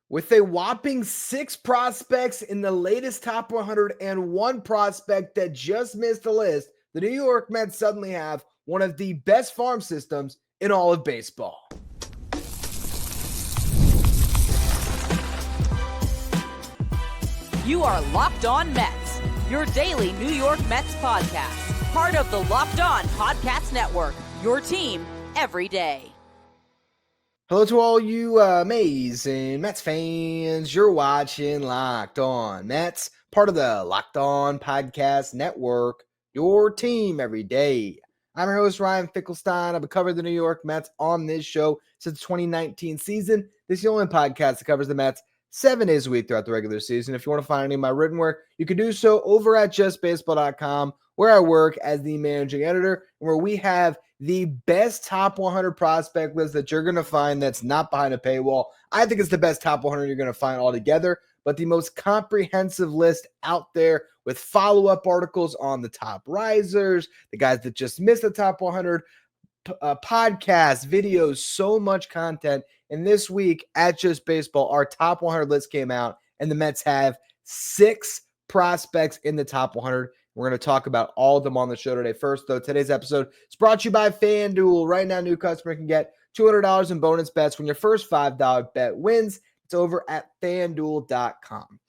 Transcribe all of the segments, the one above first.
With a whopping 6 prospects in the latest top 100 and 1 prospect that just missed the list, the New York Mets suddenly have one of the best farm systems in all of baseball. You are Locked On Mets, your daily New York Mets podcast. Part of the Locked On Podcast Network, your team every day. Hello to all you amazing Mets fans. You're watching Locked On Mets, part of the Locked On Podcast Network, your team every day. I'm your host, Ryan Finkelstein. I've covered the New York Mets on this show since the 2019 season. This is the only podcast that covers the Mets 7 days a week throughout the regular season. If you want to find any of my written work, you can do so over at justbaseball.com, where I work as the managing editor, where we have the best top 100 prospect list that you're going to find that's not behind a paywall. I think it's the best top 100 you're going to find altogether, but the most comprehensive list out there with follow-up articles on the top risers, the guys that just missed the top 100, podcasts, videos, so much content. And this week at Just Baseball, our top 100 list came out, and the Mets have 6 prospects in the top 100. We're going to talk about all of them on the show today. First, though, today's episode is brought to you by FanDuel. Right now, new customer can get $200 in bonus bets when your first $5 bet wins. It's over at FanDuel.com.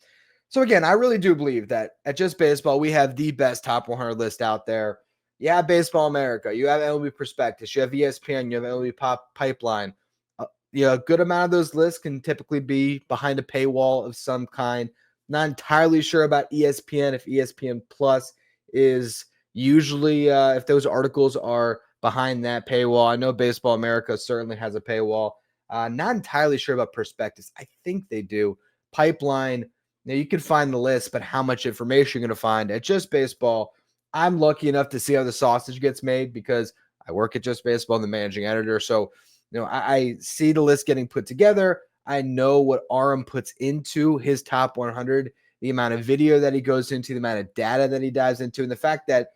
So, again, I really do believe that at Just Baseball, we have the best top 100 list out there. You have Baseball America. You have MLB Prospectus. You have ESPN. You have MLB Pipeline. A good amount of those lists can typically be behind a paywall of some kind. Not entirely sure about ESPN, if ESPN Plus is usually, if those articles are behind that paywall. I know Baseball America certainly has a paywall. Not entirely sure about Prospectus. I think they do. Pipeline, now you can find the list, but how much information you're going to find at Just Baseball. I'm lucky enough to see how the sausage gets made because I work at Just Baseball. I'm the managing editor. So, I see the list getting put together. I know what Aram puts into his top 100, the amount of video that he goes into, the amount of data that he dives into, and the fact that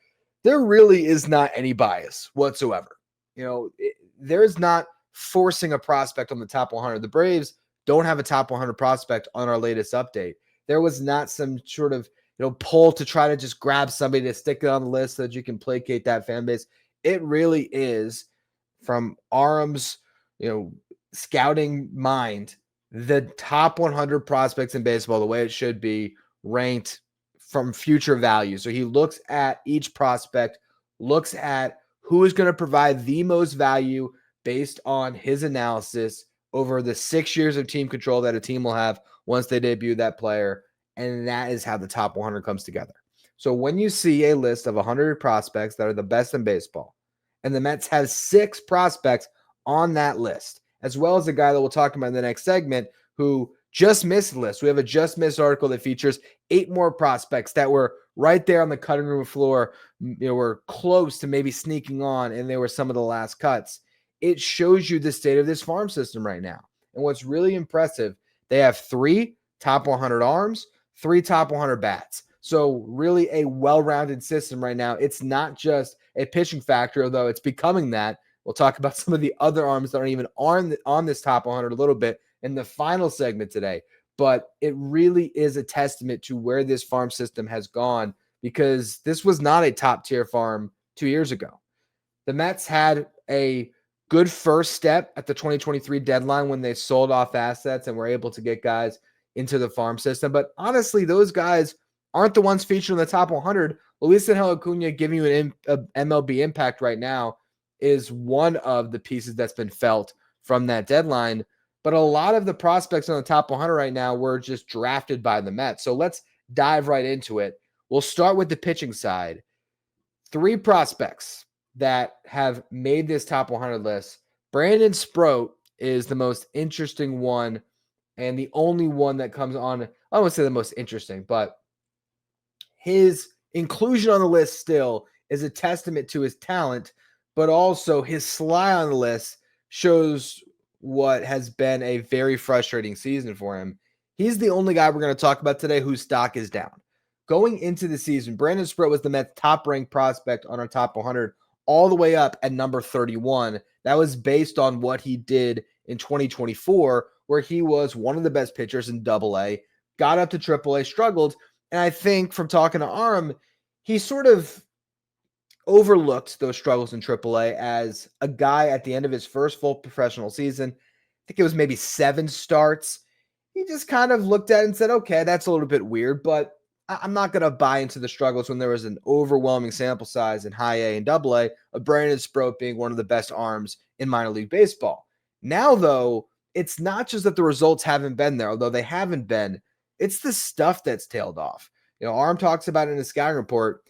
there really is not any bias whatsoever. There's not forcing a prospect on the top 100. The Braves don't have a top 100 prospect on our latest update. There was not some sort of pull to try to just grab somebody to stick it on the list so that you can placate that fan base. It really is, from Aram's scouting mind, the top 100 prospects in baseball, the way it should be ranked from future value. So he looks at each prospect, looks at who is going to provide the most value based on his analysis over the 6 years of team control that a team will have once they debut that player. And that is how the top 100 comes together. So when you see a list of 100 prospects that are the best in baseball, and the Mets have 6 prospects on that list, as well as a guy that we'll talk about in the next segment who just missed the list. We have a just missed article that features 8 more prospects that were right there on the cutting room floor, were close to maybe sneaking on, and they were some of the last cuts. It shows you the state of this farm system right now. And what's really impressive, they have 3 top 100 arms, 3 top 100 bats. So really a well-rounded system right now. It's not just a pitching factor, although it's becoming that. We'll talk about some of the other arms that aren't even on this top 100 a little bit in the final segment today. But it really is a testament to where this farm system has gone, because this was not a top-tier farm 2 years ago. The Mets had a good first step at the 2023 deadline when they sold off assets and were able to get guys into the farm system. But honestly, those guys aren't the ones featured in the top 100. Luis Angel Acuna giving you an MLB impact right now is one of the pieces that's been felt from that deadline. But a lot of the prospects on the top 100 right now were just drafted by the Mets. So let's dive right into it. We'll start with the pitching side. 3 prospects that have made this top 100 list. Brandon Sproat is the most interesting one, and the only one that comes on, I won't say the most interesting, but his inclusion on the list still is a testament to his talent, but also his slide on the list shows what has been a very frustrating season for him. He's the only guy we're going to talk about today whose stock is down. Going into the season, Brandon Sproat was the Mets' top-ranked prospect on our top 100, all the way up at number 31. That was based on what he did in 2024 where he was one of the best pitchers in Double-A, got up to Triple-A, struggled, and I think from talking to Arm, he sort of overlooked those struggles in AAA as a guy at the end of his first full professional season. I think it was maybe 7 starts. He just kind of looked at it and said, okay, that's a little bit weird, but I'm not going to buy into the struggles when there was an overwhelming sample size in high A and Double-A of Brandon Sproat being one of the best arms in minor league baseball. Now, though, it's not just that the results haven't been there, although they haven't been. It's the stuff that's tailed off. Arm talks about it in his scouting report.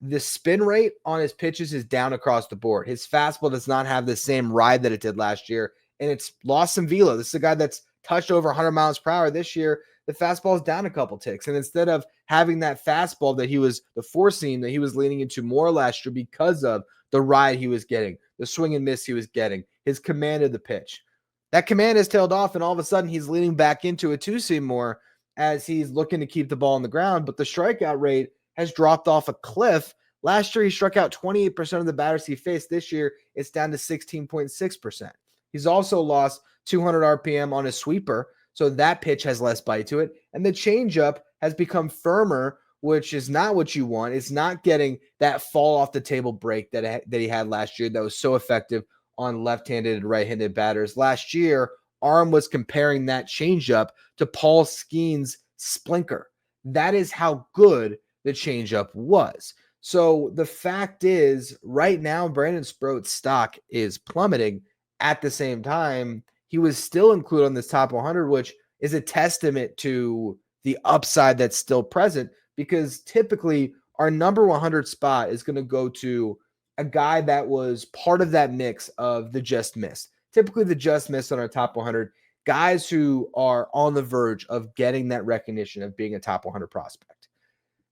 The spin rate on his pitches is down across the board. His fastball does not have the same ride that it did velo, and it's lost some velo. This is a guy that's touched over 100 miles per hour this year. The fastball is down a couple ticks, and instead of having that fastball that he was, the four seam that he was leaning into more last year because of the ride he was getting, the swing and miss he was getting, his command of the pitch. That command has tailed off, and all of a sudden he's leaning back into a two seam more as he's looking to keep the ball on the ground, but the strikeout rate has dropped off a cliff. Last year, he struck out 28% of the batters he faced. This year, it's down to 16.6%. He's also lost 200 RPM on his sweeper, so that pitch has less bite to it. And the changeup has become firmer, which is not what you want. It's not getting that fall off the table break that he had last year that was so effective on left-handed and right-handed batters. Last year, Arm was comparing that changeup to Paul Skeen's splinker. That is how good the changeup was. So the fact is, right now, Brandon Sproat's stock is plummeting. At the same time, he was still included on this top 100, which is a testament to the upside that's still present, because typically our number 100 spot is going to go to a guy that was part of that mix of the just missed. Typically the just missed on our top 100, guys who are on the verge of getting that recognition of being a top 100 prospect.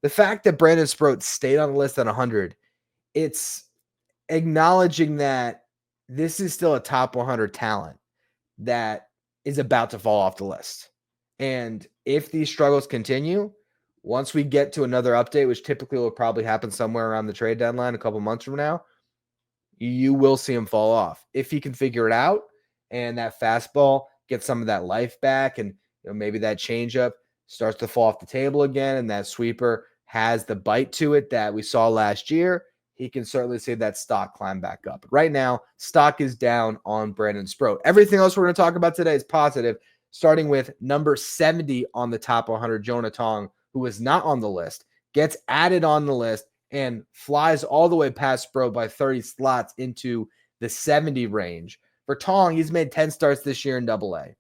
The fact that Brandon Sproat stayed on the list at 100, it's acknowledging that this is still a top 100 talent that is about to fall off the list. And if these struggles continue, once we get to another update, which typically will probably happen somewhere around the trade deadline a couple months from now, you will see him fall off. If he can figure it out and that fastball gets some of that life back, and maybe that changeup starts to fall off the table again, and that sweeper has the bite to it that we saw last year, he can certainly see that stock climb back up. But right now, stock is down on Brandon Sproat. Everything else we're going to talk about today is positive, starting with number 70 on the top 100, Jonah Tong, who is not on the list, gets added on the list and flies all the way past Sproat by 30 slots into the 70 range. For Tong, he's made 10 starts this year in Double-A.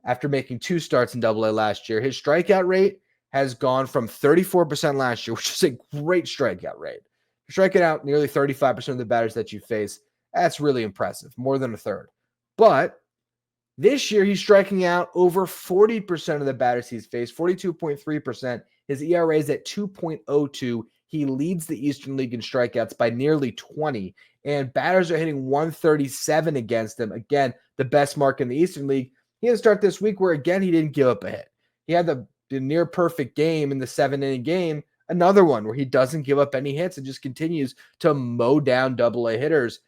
After making 2 starts in Double-A last year, his strikeout rate has gone from 34% last year, which is a great strikeout rate. Striking out nearly 35% of the batters that you face, that's really impressive, more than a third. But this year, he's striking out over 40% of the batters he's faced, 42.3%. His ERA is at 2.02. He leads the Eastern League in strikeouts by nearly 20, and batters are hitting 137 against him. Again, the best mark in the Eastern League. He had a start this week where, again, he didn't give up a hit. He had the near perfect game in the 7-inning game. Another one where he doesn't give up any hits and just continues to mow down Double-A hitters.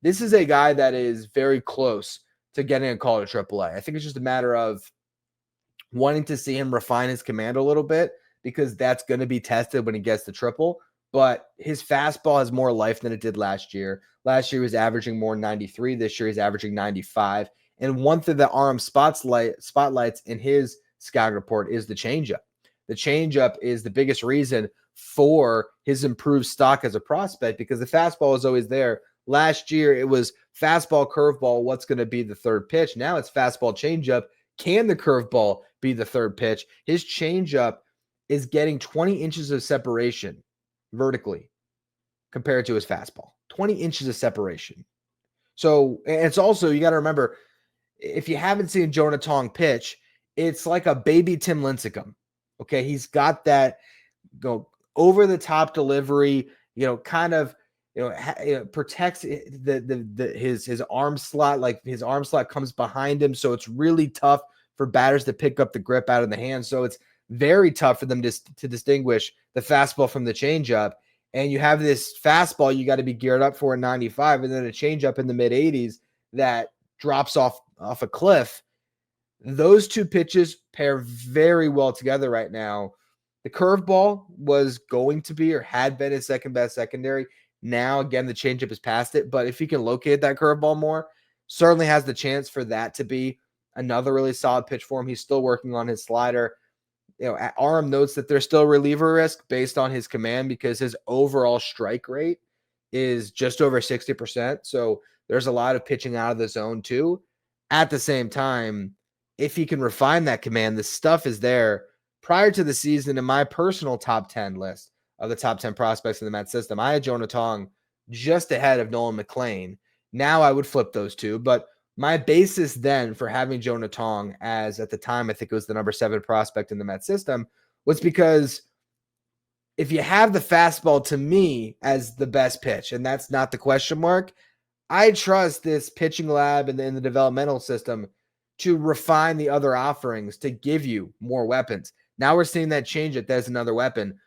This is a guy that is very close to getting a call to Triple-A. I think it's just a matter of wanting to see him refine his command a little bit, because that's going to be tested when he gets to triple. But his fastball has more life than it did last year. Last year he was averaging more 93. This year he's averaging 95. And one thing that Arm spotlights in his scouting report is the changeup. The changeup is the biggest reason for his improved stock as a prospect, because the fastball is always there. Last year, it was fastball, curveball, what's going to be the third pitch? Now it's fastball, changeup. Can the curveball be the third pitch? His changeup is getting 20 inches of separation vertically compared to his fastball. 20 inches of separation. So, and it's also, you got to remember, if you haven't seen Jonah Tong pitch, it's like a baby Tim Lincecum. Okay, he's got that over-the-top delivery, kind of, protects his arm slot. Like his arm slot comes behind him, so it's really tough for batters to pick up the grip out of the hand. So it's very tough for them to distinguish the fastball from the changeup. And you have this fastball you got to be geared up for at 95, and then a changeup in the mid-80s that drops off a cliff. Those two pitches pair very well together right now. The curveball was going to be or had been his second best secondary. Now, again, the changeup is past it. But if he can locate that curveball more, certainly has the chance for that to be another really solid pitch for him. He's still working on his slider. Aram notes that there's still reliever risk based on his command because his overall strike rate is just over 60%. So there's a lot of pitching out of the zone too. At the same time, if he can refine that command, the stuff is there. Prior to the season, in my personal top 10 list of the top 10 prospects in the Mets system, I had Jonah Tong just ahead of Nolan McLean. Now I would flip those two, but my basis then for having Jonah Tong as, at the time, I think it was the number 7 prospect in the Mets system, was because if you have the fastball to me as the best pitch, and that's not the question mark, I trust this pitching lab and in the developmental system to refine the other offerings to give you more weapons. Now we're seeing that change it. There's another weapon.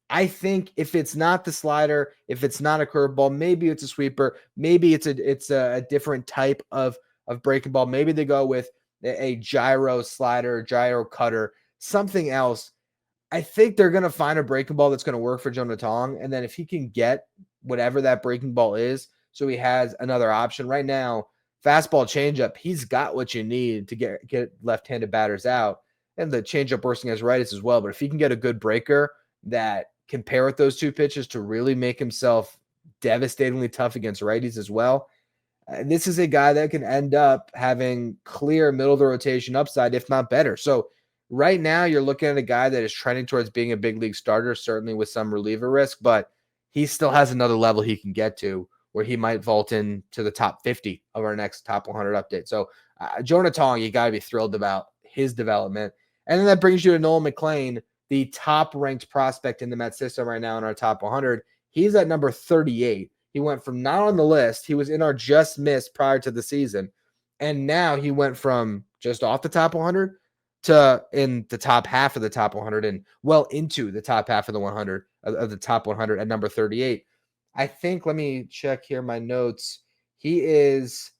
I think if it's not the slider, if it's not a curveball, maybe it's a sweeper, maybe it's a different type of breaking ball. Maybe they go with a gyro slider, gyro cutter, something else. I think they're going to find a breaking ball that's going to work for Jonah Tong. And then if he can get whatever that breaking ball is, so he has another option. Right now, fastball changeup, he's got what you need to get left-handed batters out. And the changeup working as righties as well. But if he can get a good breaker that can pair with those two pitches to really make himself devastatingly tough against righties as well, this is a guy that can end up having clear middle of the rotation upside, if not better. So right now you're looking at a guy that is trending towards being a big league starter, certainly with some reliever risk, but he still has another level he can get to where he might vault into the top 50 of our next top 100 update. So Jonah Tong, you got to be thrilled about his development. And then that brings you to Nolan McLean, the top ranked prospect in the Mets system right now in our top 100. He's at number 38. He went from not on the list. He was in our just missed prior to the season. And now he went from just off the top 100 to in the top half of the top 100 and well into the top half of the 100 of the top 100 at number 38. I think, let me check here my notes. He is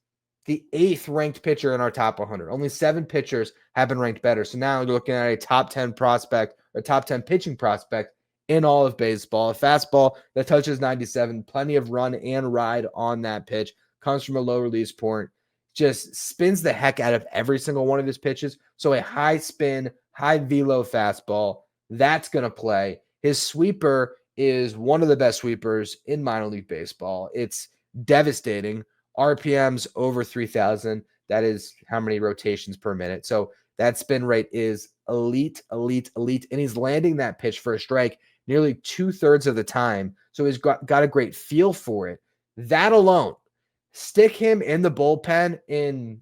the 8th ranked pitcher in our top 100. Only 7 pitchers have been ranked better. So now you're looking at a top 10 prospect or top 10 pitching prospect in all of baseball. A fastball that touches 97, plenty of run and ride on that pitch, comes from a low release point, just spins the heck out of every single one of his pitches. So a high spin, high velo fastball, that's going to play. His sweeper is one of the best sweepers in minor league baseball. It's devastating. RPMs over 3,000. That is how many rotations per minute. So that spin rate is elite. And he's landing that pitch for a strike nearly 2/3 of the time. So he's got a great feel for it. That alone, stick him in the bullpen in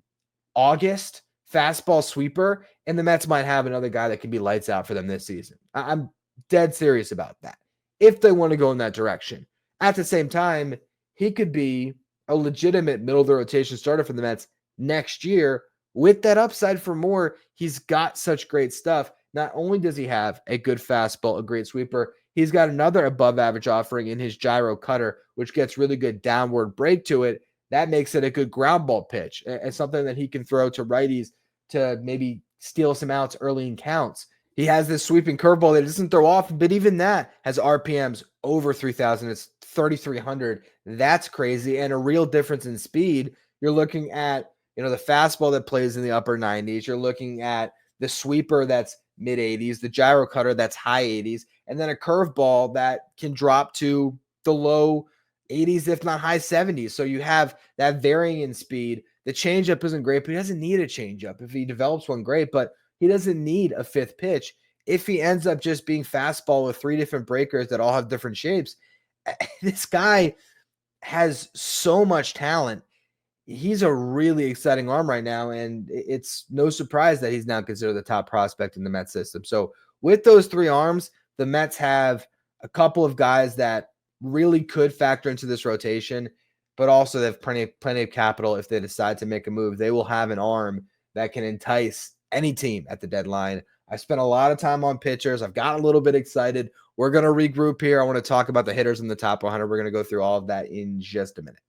August, fastball sweeper, and the Mets might have another guy that can be lights out for them this season. I'm dead serious about that if they want to go in that direction. At the same time, he could be a legitimate middle of the rotation starter for the Mets next year with that upside for more. He's got such great stuff. Not only does he have a good fastball, a great sweeper, he's got another above average offering in his gyro cutter, which gets really good downward break to it. That makes it a good ground ball pitch and something that he can throw to righties to maybe steal some outs early in counts. He has this sweeping curveball that doesn't throw off, but even that has RPMs over 3,000. It's 3,300. That's crazy. And a real difference in speed. You're looking at, the fastball that plays in the upper 90s. You're looking at the sweeper that's mid 80s, the gyro cutter that's high 80s, and then a curveball that can drop to the low 80s, if not high 70s. So you have that varying in speed. The changeup isn't great, but he doesn't need a changeup. If he develops one, great, but he doesn't need a 5th pitch. If he ends up just being fastball with 3 different breakers that all have different shapes, this guy has so much talent. He's a really exciting arm right now, and it's no surprise that he's now considered the top prospect in the Mets system. So with those 3 arms, the Mets have a couple of guys that really could factor into this rotation, but also they have plenty of capital. If they decide to make a move, they will have an arm that can entice any team at the deadline. I spent a lot of time on pitchers. I've got a little bit excited. We're going to regroup here. I want to talk about the hitters in the top 100. We're going to go through all of that in just a minute.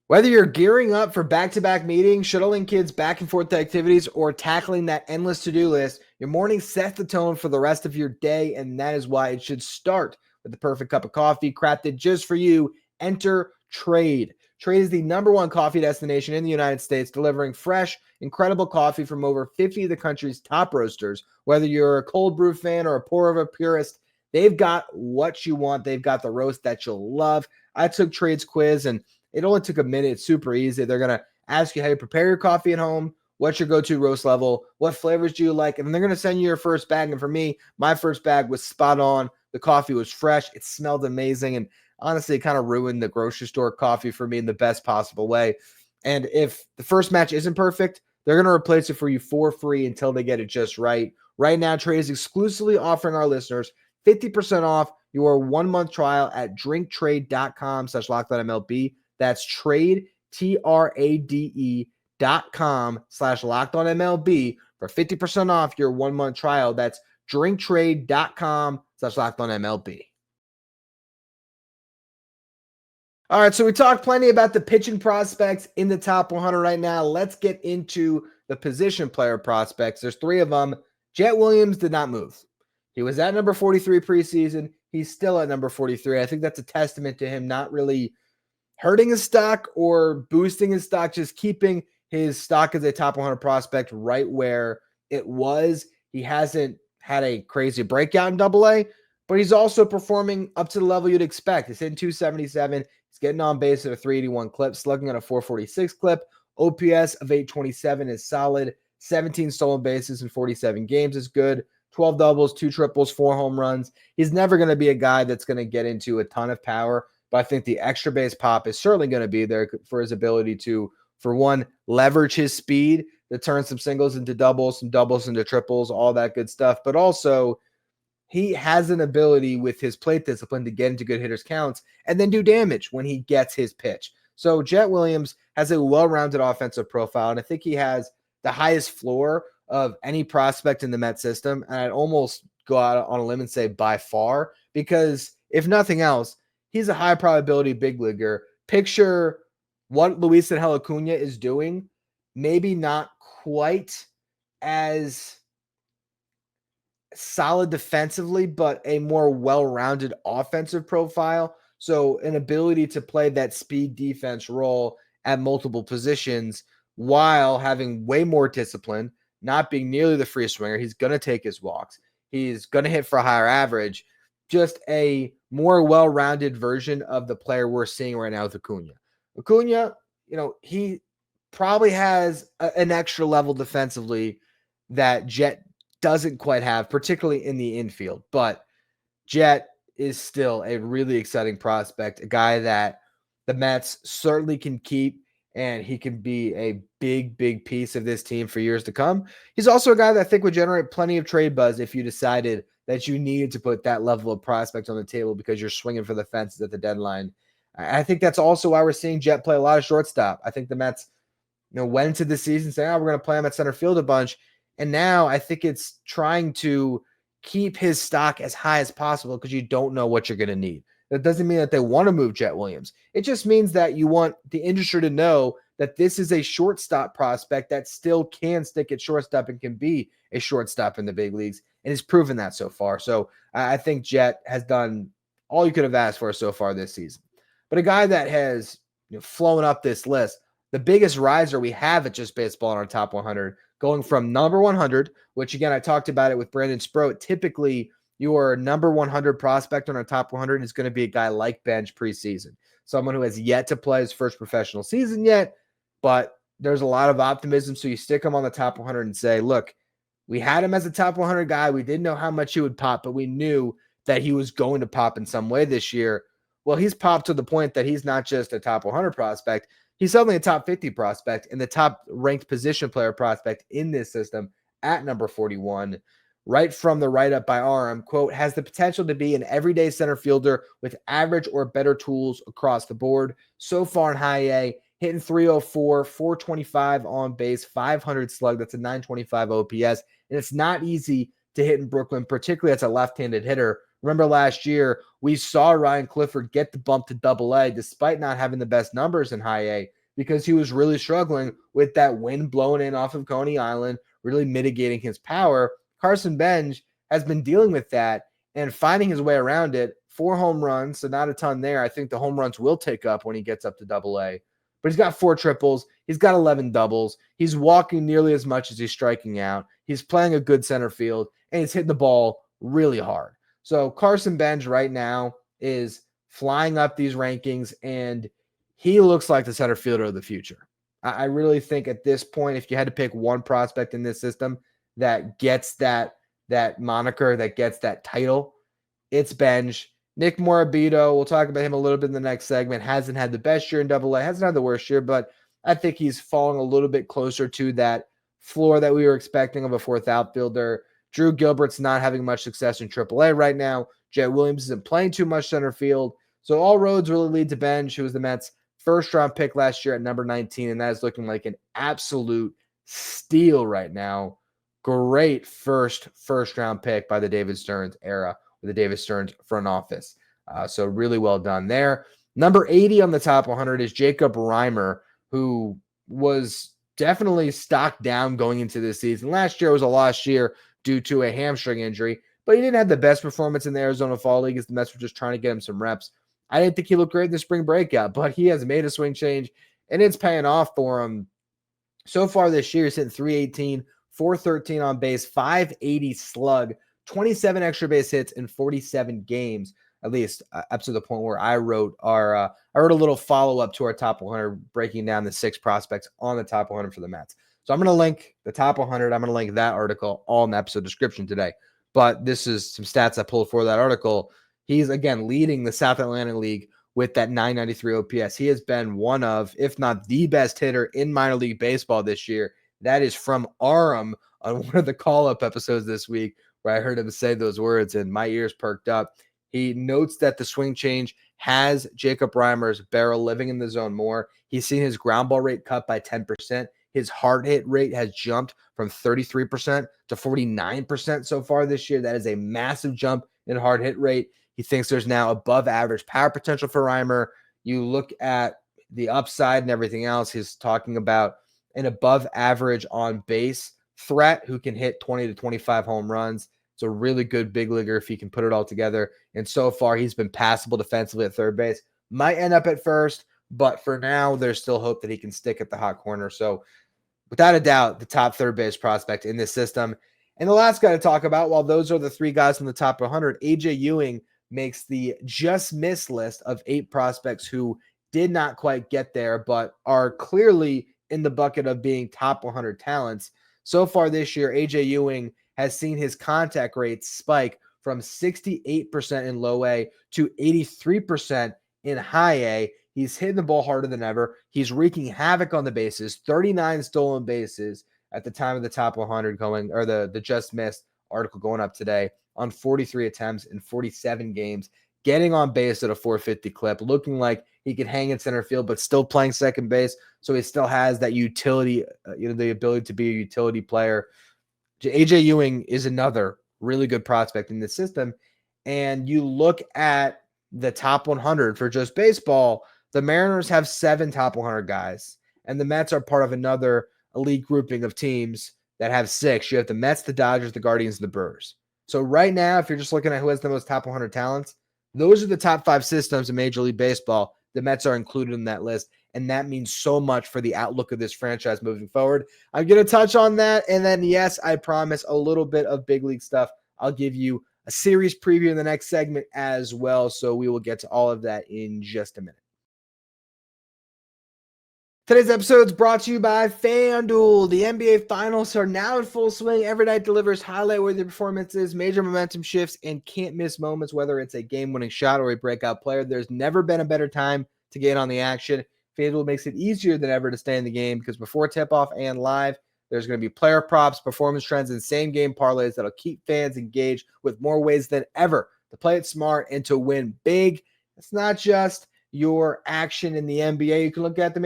Whether you're gearing up for back-to-back meetings, shuttling kids back and forth to activities, or tackling that endless to-do list, your morning sets the tone for the rest of your day, and that is why it should start with the perfect cup of coffee crafted just for you. Enter Trade. Trade is the #1 coffee destination in the United States, delivering fresh, incredible coffee from over 50 of the country's top roasters. Whether you're a cold brew fan or a pour-over purist, they've got what you want. They've got the roast that you'll love. I took Trade's quiz, and it only took a minute. It's super easy. They're going to ask you how you prepare your coffee at home, what's your go-to roast level, what flavors do you like, and then they're going to send you your first bag. And for me, my first bag was spot on. The coffee was fresh. It smelled amazing. And honestly, it kind of ruined the grocery store coffee for me in the best possible way. And if the first match isn't perfect, they're going to replace it for you for free until they get it just right. Right now, Trade is exclusively offering our listeners 50% off your 1-month trial at drinktrade.com/LockedOnMLB. That's trade, TRADE.com/LockedOnMLB for 50% off your 1-month trial. That's drinktrade.com/LockedOnMLB. All right, so we talked plenty about the pitching prospects in the top 100 right now. Let's get into the position player prospects. There's 3 of them. Jett Williams did not move. He was at number 43 preseason. He's still at number 43. I think that's a testament to him not really hurting his stock or boosting his stock, just keeping his stock as a top 100 prospect right where it was. He hasn't had a crazy breakout in AA, but he's also performing up to the level you'd expect. He's hitting 277. He's getting on base at a 381 clip, slugging at a 446 clip. OPS of 827 is solid. 17 stolen bases in 47 games is good. 12 doubles, 2 triples, 4 home runs. He's never going to be a guy that's going to get into a ton of power, but I think the extra base pop is certainly going to be there for his ability to, for one, leverage his speed to turn some singles into doubles, some doubles into triples, all that good stuff. But also, he has an ability with his plate discipline to get into good hitters' counts and then do damage when he gets his pitch. So Jett Williams has a well-rounded offensive profile, and I think he has the highest floor of any prospect in the Met system. And I'd almost go out on a limb and say by far, because if nothing else, he's a high probability big leaguer. Picture what Luis Angel Acuna is doing, maybe not quite as solid defensively, but a more well-rounded offensive profile. So an ability to play that speed defense role at multiple positions while having way more discipline, not being nearly the free swinger. He's going to take his walks. He's going to hit for a higher average. Just a more well-rounded version of the player we're seeing right now with Acuna. Acuna, he probably has an extra level defensively that Jett doesn't quite have, particularly in the infield. But Jett is still a really exciting prospect, a guy that the Mets certainly can keep, and he can be a big, big piece of this team for years to come. He's also a guy that I think would generate plenty of trade buzz if you decided that you needed to put that level of prospect on the table because you're swinging for the fences at the deadline. I think that's also why we're seeing Jett play a lot of shortstop. I think the Mets, went into the season saying, we're going to play him at center field a bunch. And now I think it's trying to keep his stock as high as possible because you don't know what you're going to need. That doesn't mean that they want to move Jett Williams. It just means that you want the industry to know that this is a shortstop prospect that still can stick at shortstop and can be a shortstop in the big leagues, and has proven that so far. So I think Jett has done all you could have asked for so far this season. But a guy that has flown up this list, the biggest riser we have at Just Baseball in our top 100, going from number 100, which again, I talked about it with Brandon Sproat. Typically, your number 100 prospect on our top 100 is going to be a guy like Benge preseason, someone who has yet to play his first professional season yet, but there's a lot of optimism. So you stick him on the top 100 and say, look, we had him as a top 100 guy. We didn't know how much he would pop, but we knew that he was going to pop in some way this year. Well, he's popped to the point that he's not just a top 100 prospect. He's suddenly a top 50 prospect and the top ranked position player prospect in this system at number 41. Right from the write-up by RM, quote, has the potential to be an everyday center fielder with average or better tools across the board. So far in high A, hitting 304, 425 on base, 500 slug. That's a 925 OPS. And it's not easy to hit in Brooklyn, particularly as a left-handed hitter. Remember last year, we saw Ryan Clifford get the bump to AA despite not having the best numbers in high A. because he was really struggling with that wind blowing in off of Coney Island, really mitigating his power. Carson Benge has been dealing with that and finding his way around it. 4 home runs, so not a ton there. I think the home runs will take up when he gets up to Double-A. But he's got 4 triples. He's got 11 doubles. He's walking nearly as much as he's striking out. He's playing a good center field, and he's hitting the ball really hard. So Carson Benge right now is flying up these rankings, and he looks like the center fielder of the future. I really think at this point, if you had to pick one prospect in this system that gets that moniker, that gets that title, it's Benge. Nick Morabito, we'll talk about him a little bit in the next segment, hasn't had the best year in Double-A, hasn't had the worst year, but I think he's falling a little bit closer to that floor that we were expecting of a 4th outfielder. Drew Gilbert's not having much success in Triple-A right now. Jett Williams isn't playing too much center field. So all roads really lead to Benge, who was the Mets' first-round pick last year at number 19, and that is looking like an absolute steal right now. Great first-round pick by the David Stearns era, with the David Stearns front office. So really well done there. Number 80 on the top 100 is Jacob Reimer, who was definitely stocked down going into this season. Last year was a lost year due to a hamstring injury, but he didn't have the best performance in the Arizona Fall League as the Mets were just trying to get him some reps. I didn't think he looked great in the spring breakout, but he has made a swing change, and it's paying off for him. So far this year, he's hitting 318, 413 on base, 580 slug, 27 extra base hits in 47 games, at least up to the point where I wrote a little follow-up to our top 100, breaking down the 6 prospects on the top 100 for the Mets. So I'm going to link the top 100. I'm going to link that article all in the episode description today. But this is some stats I pulled for that article. He's, again, leading the South Atlantic League with that 993 OPS. He has been one of, if not the best hitter in minor league baseball this year. That is from Aram on one of the call-up episodes this week, where I heard him say those words and my ears perked up. He notes that the swing change has Jacob Reimer's barrel living in the zone more. He's seen his ground ball rate cut by 10%. His hard hit rate has jumped from 33% to 49% so far this year. That is a massive jump in hard hit rate. He thinks there's now above average power potential for Reimer. You look at the upside and everything else, he's talking about an above average on base threat who can hit 20 to 25 home runs. It's a really good big leaguer if he can put it all together. And so far, he's been passable defensively at third base. Might end up at first, but for now, there's still hope that he can stick at the hot corner. So without a doubt, the top third base prospect in this system. And the last guy to talk about, while those are the 3 guys in the top 100, AJ Ewing makes the just miss list of 8 prospects who did not quite get there, but are clearly in the bucket of being top 100 talents. So far this year, AJ Ewing has seen his contact rate spike from 68% in low A to 83% in high A. He's hitting the ball harder than ever. He's wreaking havoc on the bases, 39 stolen bases at the time of the top 100 going, or the just missed article going up today, on 43 attempts in 47 games, getting on base at a 450 clip, looking like he could hang in center field, but still playing second base. So he still has that utility, the ability to be a utility player. AJ Ewing is another really good prospect in this system. And you look at the top 100 for just baseball, the Mariners have 7 top 100 guys, and the Mets are part of another elite grouping of teams that have 6. You have the Mets, the Dodgers, the Guardians, and the Brewers. So right now, if you're just looking at who has the most top 100 talents, those are the top 5 systems in Major League Baseball. The Mets are included in that list, and that means so much for the outlook of this franchise moving forward. I'm going to touch on that, and then, yes, I promise a little bit of big league stuff. I'll give you a series preview in the next segment as well, so we will get to all of that in just a minute. Today's episode is brought to you by FanDuel. The NBA Finals are now in full swing. Every night delivers highlight-worthy performances, major momentum shifts, and can't-miss moments, whether it's a game-winning shot or a breakout player. There's never been a better time to get on the action. FanDuel makes it easier than ever to stay in the game because before tip-off and live, there's going to be player props, performance trends, and same-game parlays that'll keep fans engaged with more ways than ever to play it smart and to win big. It's not just your action in the NBA. You can look at the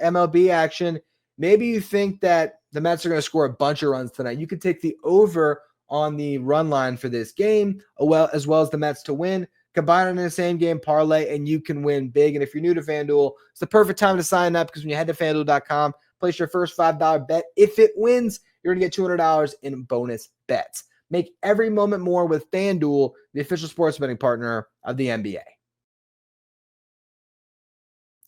MLB action. Maybe you think that the Mets are going to score a bunch of runs tonight. You could take the over on the run line for this game, as well as the Mets to win. combine it in the same game parlay, and you can win big. And if you're new to FanDuel, it's the perfect time to sign up because when you head to FanDuel.com, place your first $5 bet. If it wins, you're going to get $200 in bonus bets. Make every moment more with FanDuel, the official sports betting partner of the NBA.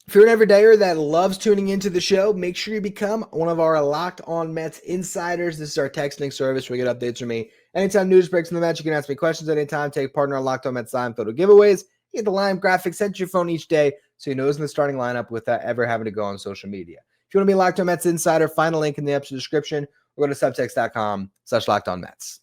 If you're an everydayer that loves tuning into the show, make sure you become one of our Locked On Mets insiders. This is our texting service where you get updates from me. Anytime news breaks in the Mets, you can ask me questions anytime. Take part in our Locked On Mets Line photo giveaways. You get the line graphic sent to your phone each day so you know who's in the starting lineup without ever having to go on social media. If you want to be a Locked On Mets insider, find a link in the episode description or go to subtext.com/LockedOnMets.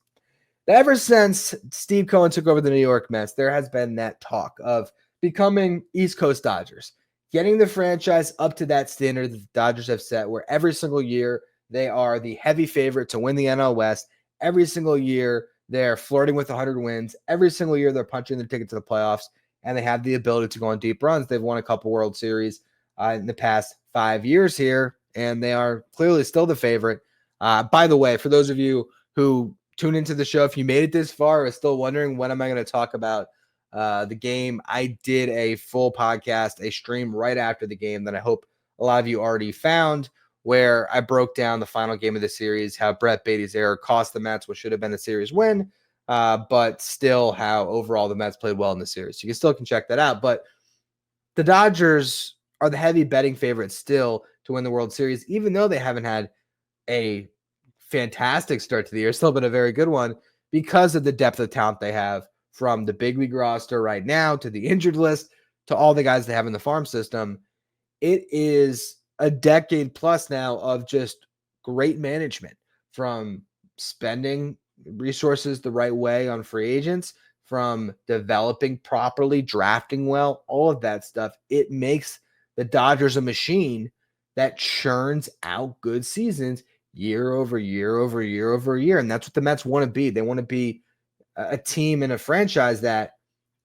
Ever since Steve Cohen took over the New York Mets, there has been that talk of becoming East Coast Dodgers, getting the franchise up to that standard that the Dodgers have set, where every single year they are the heavy favorite to win the NL West. Every single year they're flirting with 100 wins. Every single year they're punching their ticket to the playoffs, and they have the ability to go on deep runs. They've won a couple World Series in the past 5 years here, and they are clearly still the favorite. By the way, for those of you who tune into the show, if you made it this far or are still wondering when am I going to talk about the game, I did a full podcast, a stream right after the game that I hope a lot of you already found, where I broke down the final game of the series, how Brett Beatty's error cost the Mets what should have been a series win, but still how overall the Mets played well in the series. You can check that out. But the Dodgers are the heavy betting favorites still to win the World Series, even though they haven't had a fantastic start to the year, still been a very good one because of the depth of talent they have, from the big league roster right now to the injured list to all the guys they have in the farm system. It is a decade plus now of just great management, from spending resources the right way on free agents, from developing properly, drafting well, all of that stuff. It makes the Dodgers a machine that churns out good seasons year over year over year over year. And that's what the Mets want to be. They want to be a team and a franchise that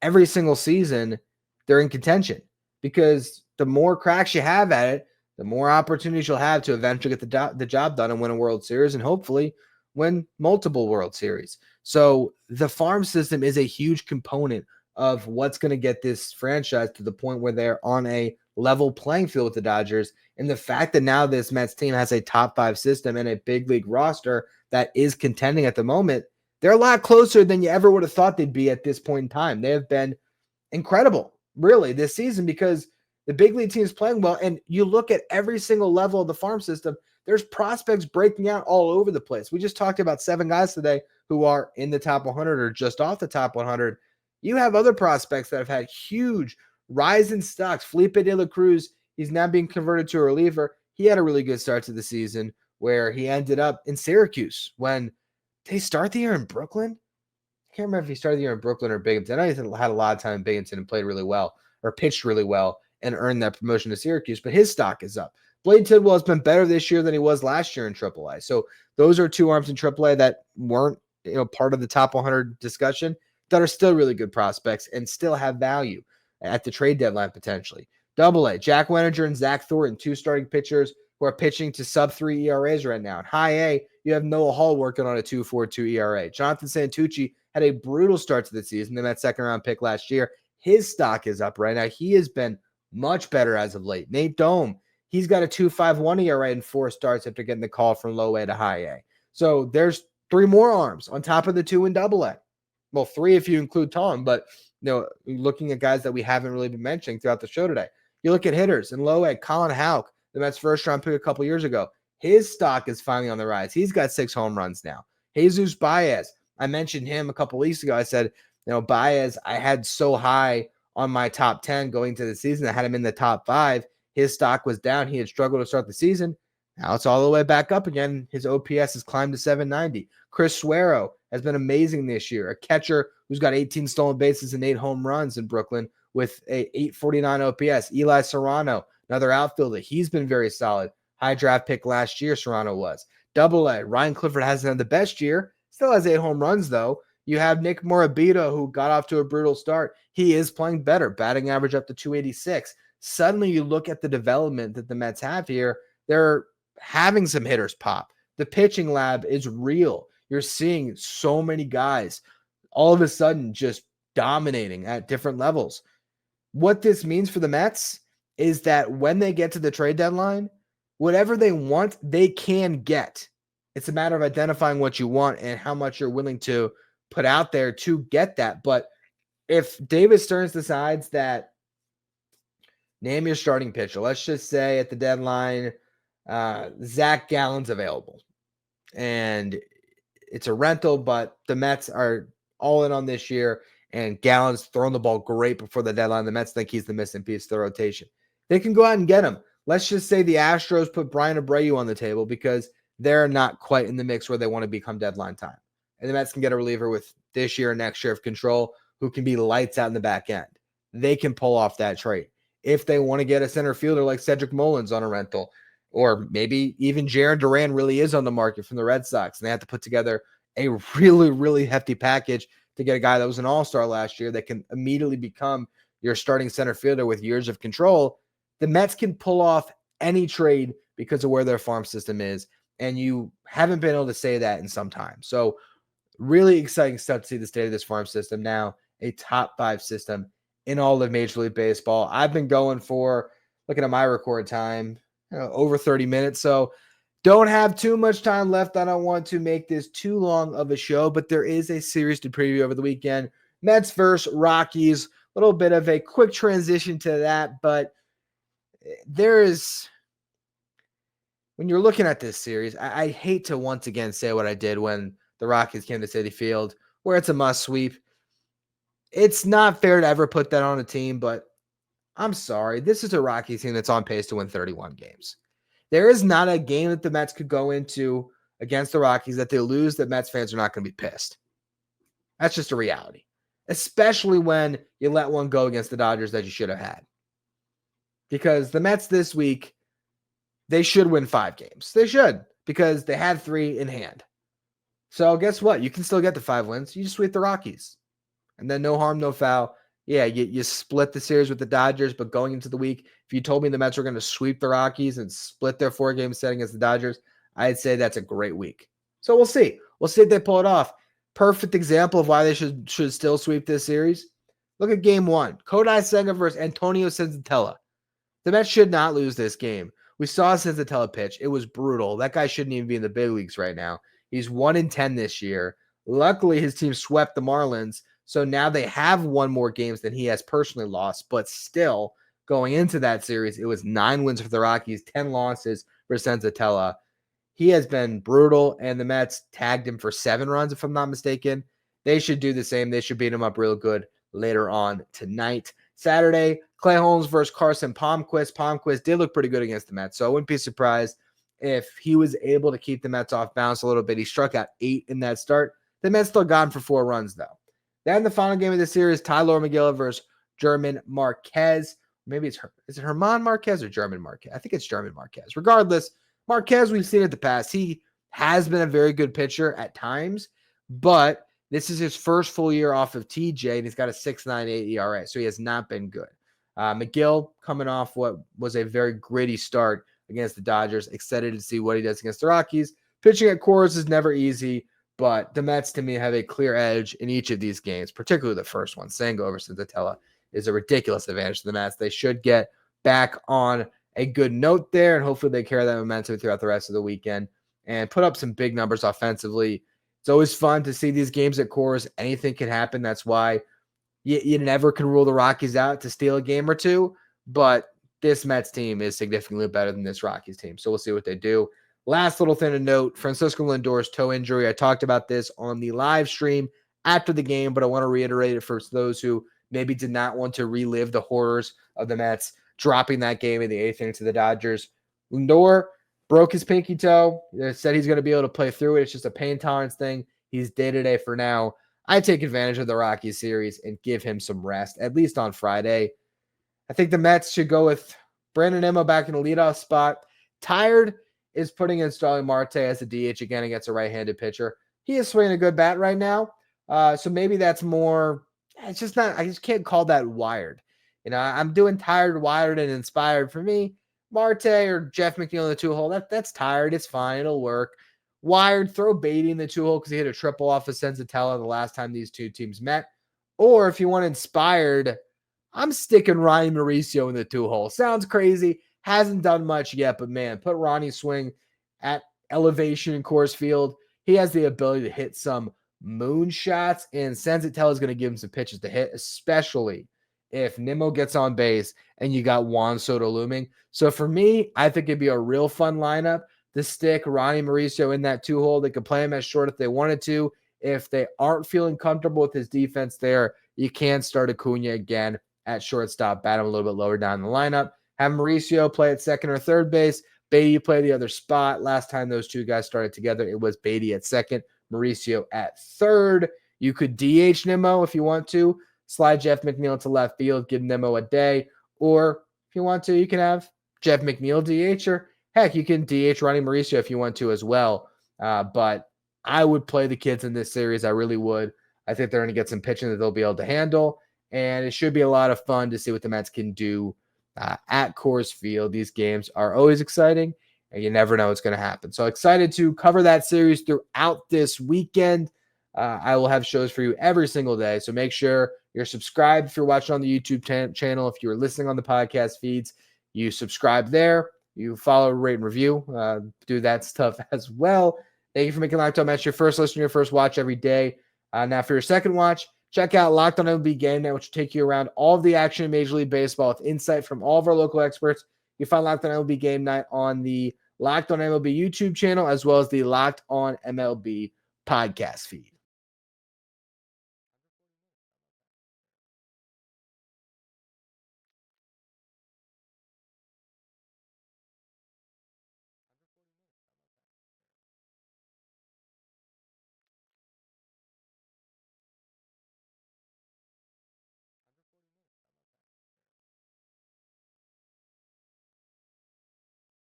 every single season they're in contention, because the more cracks you have at it, the more opportunities you'll have to eventually get the job done and win a World Series and hopefully win multiple World Series. So the farm system is a huge component of what's going to get this franchise to the point where they're on a level playing field with the Dodgers. And the fact that now this Mets team has a top 5 system and a big league roster that is contending at the moment, they're a lot closer than you ever would have thought they'd be at this point in time. They have been incredible, really, this season, because the big league team is playing well. And you look at every single level of the farm system, there's prospects breaking out all over the place. We just talked about 7 guys today who are in the top 100 or just off the top 100. You have other prospects that have had huge rise in stocks. Felipe De La Cruz, he's now being converted to a reliever. He had a really good start to the season where he ended up in Syracuse. When they start the year in Brooklyn, I can't remember if he started the year in Brooklyn or Binghamton. I know he had a lot of time in Binghamton and played really well, or pitched really well, and earned that promotion to Syracuse, but his stock is up. Blade Tidwell has been better this year than he was last year in AAA. So those are 2 arms in AAA that weren't part of the top 100 discussion, that are still really good prospects and still have value at the trade deadline potentially. AA, Jack Wenninger and Zach Thornton, 2 starting pitchers who are pitching to sub-3 ERAs right now. In high A, you have Noah Hall working on a 2.42 ERA. Jonathan Santucci had a brutal start to the season. They met second-round pick last year. His stock is up right now. He has been much better as of late. Nate Dome, he's got a 2.51 ERA in 4 starts after getting the call from low A to high A. So there's 3 more arms on top of the 2 in AA. Well, 3 if you include Tong, but looking at guys that we haven't really been mentioning throughout the show today. You look at hitters in low A, Colin Houck, the Mets' first-round pick a couple years ago. His stock is finally on the rise. He's got 6 home runs now. Jesus Baez, I mentioned him a couple weeks ago. I said, Baez, I had so high on my top 10 going to the season. I had him in the top 5. His stock was down. He had struggled to start the season. Now it's all the way back up again. His OPS has climbed to 790. Chris Suero has been amazing this year. A catcher who's got 18 stolen bases and 8 home runs in Brooklyn with a 849 OPS. Eli Serrano, another outfielder. He's been very solid. High draft pick last year, Serrano was. AA, Ryan Clifford hasn't had the best year. Still has 8 home runs, though. You have Nick Morabito, who got off to a brutal start. He is playing better. Batting average up to 286. Suddenly you look at the development that the Mets have here. They're having some hitters pop. The pitching lab is real. You're seeing so many guys all of a sudden just dominating at different levels. What this means for the Mets is that when they get to the trade deadline, whatever they want, they can get. It's a matter of identifying what you want and how much you're willing to put out there to get that. But if David Stearns decides that, name your starting pitcher, let's just say at the deadline, Zach Gallen's available, and it's a rental, but the Mets are all in on this year, and Gallen's throwing the ball great before the deadline. The Mets think he's the missing piece of the rotation. They can go out and get him. Let's just say the Astros put Brian Abreu on the table because they're not quite in the mix where they want to become deadline time. And the Mets can get a reliever with this year and next year of control who can be lights out in the back end. They can pull off that trade. If they want to get a center fielder like Cedric Mullins on a rental, or maybe even Jarren Duran really is on the market from the Red Sox, and they have to put together a really, really hefty package to get a guy that was an all-star last year that can immediately become your starting center fielder with years of control, the Mets can pull off any trade because of where their farm system is, and you haven't been able to say that in some time. So really exciting stuff to see the state of this farm system now, a top 5 system in all of Major League Baseball. I've been going for, looking at my record time, over 30 minutes. So don't have too much time left. I don't want to make this too long of a show, but there is a series to preview over the weekend. Mets versus Rockies. A little bit of a quick transition to that, but there is, when you're looking at this series, I hate to once again say what I did when the Rockies came to Citi Field, where it's a must sweep. It's not fair to ever put that on a team, but I'm sorry. This is a Rockies team that's on pace to win 31 games. There is not a game that the Mets could go into against the Rockies that they lose that Mets fans are not going to be pissed. That's just a reality, especially when you let one go against the Dodgers that you should have had. Because the Mets this week, they should win 5 games. They should, because they had 3 in hand. So guess what? You can still get the 5 wins. You just sweep the Rockies. And then no harm, no foul. Yeah, you split the series with the Dodgers, but going into the week, if you told me the Mets were going to sweep the Rockies and split their 4-game set against the Dodgers, I'd say that's a great week. So we'll see. We'll see if they pull it off. Perfect example of why they should still sweep this series. Look at game 1. Kodai Senga versus Antonio Senzatella. The Mets should not lose this game. We saw Senzatella pitch. It was brutal. That guy shouldn't even be in the big leagues right now. He's 1-10 this year. Luckily, his team swept the Marlins, so now they have 1 more games than he has personally lost, but still, going into that series, it was 9 wins for the Rockies, 10 losses for Senzatella. He has been brutal, and the Mets tagged him for 7 runs, if I'm not mistaken. They should do the same. They should beat him up real good later on tonight. Saturday, Clay Holmes versus Carson Palmquist. Palmquist did look pretty good against the Mets, so I wouldn't be surprised if he was able to keep the Mets off balance a little bit. He struck out 8 in that start. The Mets still got him for 4 runs, though. Then the final game of the series, Tyler McGill versus German Marquez. Maybe is it Herman Marquez or German Marquez? I think it's German Marquez. Regardless, Marquez, we've seen it in the past. He has been a very good pitcher at times, but this is his first full year off of TJ, and he's got a 6.98 ERA, so he has not been good. McGill coming off what was a very gritty start against the Dodgers. Excited to see what he does against the Rockies. Pitching at Coors is never easy, but the Mets, to me, have a clear edge in each of these games, particularly the first one. Senga over Senzatella is a ridiculous advantage to the Mets. They should get back on a good note there, and hopefully they carry that momentum throughout the rest of the weekend and put up some big numbers offensively. It's always fun to see these games at Coors. Anything can happen. That's why you never can rule the Rockies out to steal a game or two, but this Mets team is significantly better than this Rockies team, so we'll see what they do. Last little thing to note, Francisco Lindor's toe injury. I talked about this on the live stream after the game, but I want to reiterate it for those who maybe did not want to relive the horrors of the Mets dropping that game in the 8th inning to the Dodgers. Lindor broke his pinky toe. They said he's going to be able to play through it. It's just a pain tolerance thing. He's day-to-day for now. I take advantage of the Rockies series and give him some rest, at least on Friday. I think the Mets should go with Brandon Nimmo back in the leadoff spot. Tired is putting in Starling Marte as a DH again against a right-handed pitcher. He is swinging a good bat right now. So maybe that's more, it's just not, I just can't call that wired. You know, I'm doing tired, wired, and inspired. For me, Marte or Jeff McNeil in the 2-hole, that's tired. It's fine. It'll work. Wired, throw Beatty in the 2-hole because he hit a triple off of Senzatella the last time these two teams met. Or if you want inspired, I'm sticking Ronnie Mauricio in the 2-hole. Sounds crazy. Hasn't done much yet, but man, put Ronnie swing at elevation in Coors Field. He has the ability to hit some moon shots, and Senzatella is going to give him some pitches to hit, especially if Nimmo gets on base and you got Juan Soto looming. So for me, I think it'd be a real fun lineup to stick Ronnie Mauricio in that 2-hole. They could play him as short if they wanted to. If they aren't feeling comfortable with his defense there, you can start Acuna again at shortstop, bat him a little bit lower down the lineup. Have Mauricio play at second or third base. Beatty play the other spot. Last time those two guys started together, it was Beatty at second, Mauricio at third. You could DH Nimmo if you want to. Slide Jeff McNeil to left field, give Nimmo a day. Or if you want to, you can have Jeff McNeil DH, or heck, you can DH Ronnie Mauricio if you want to as well. But I would play the kids in this series. I really would. I think they're going to get some pitching that they'll be able to handle. And it should be a lot of fun to see what the Mets can do at Coors Field. These games are always exciting, and you never know what's going to happen. So excited to cover that series throughout this weekend. I will have shows for you every single day. So make sure you're subscribed if you're watching on the YouTube channel. If you're listening on the podcast feeds, you subscribe there. You follow, rate, and review. Do that stuff as well. Thank you for making Locked On Mets your first listen, your first watch every day. Now for your second watch, check out Locked On MLB Game Night, which will take you around all of the action in Major League Baseball with insight from all of our local experts. You find Locked On MLB Game Night on the Locked On MLB YouTube channel, as well as the Locked On MLB podcast feed.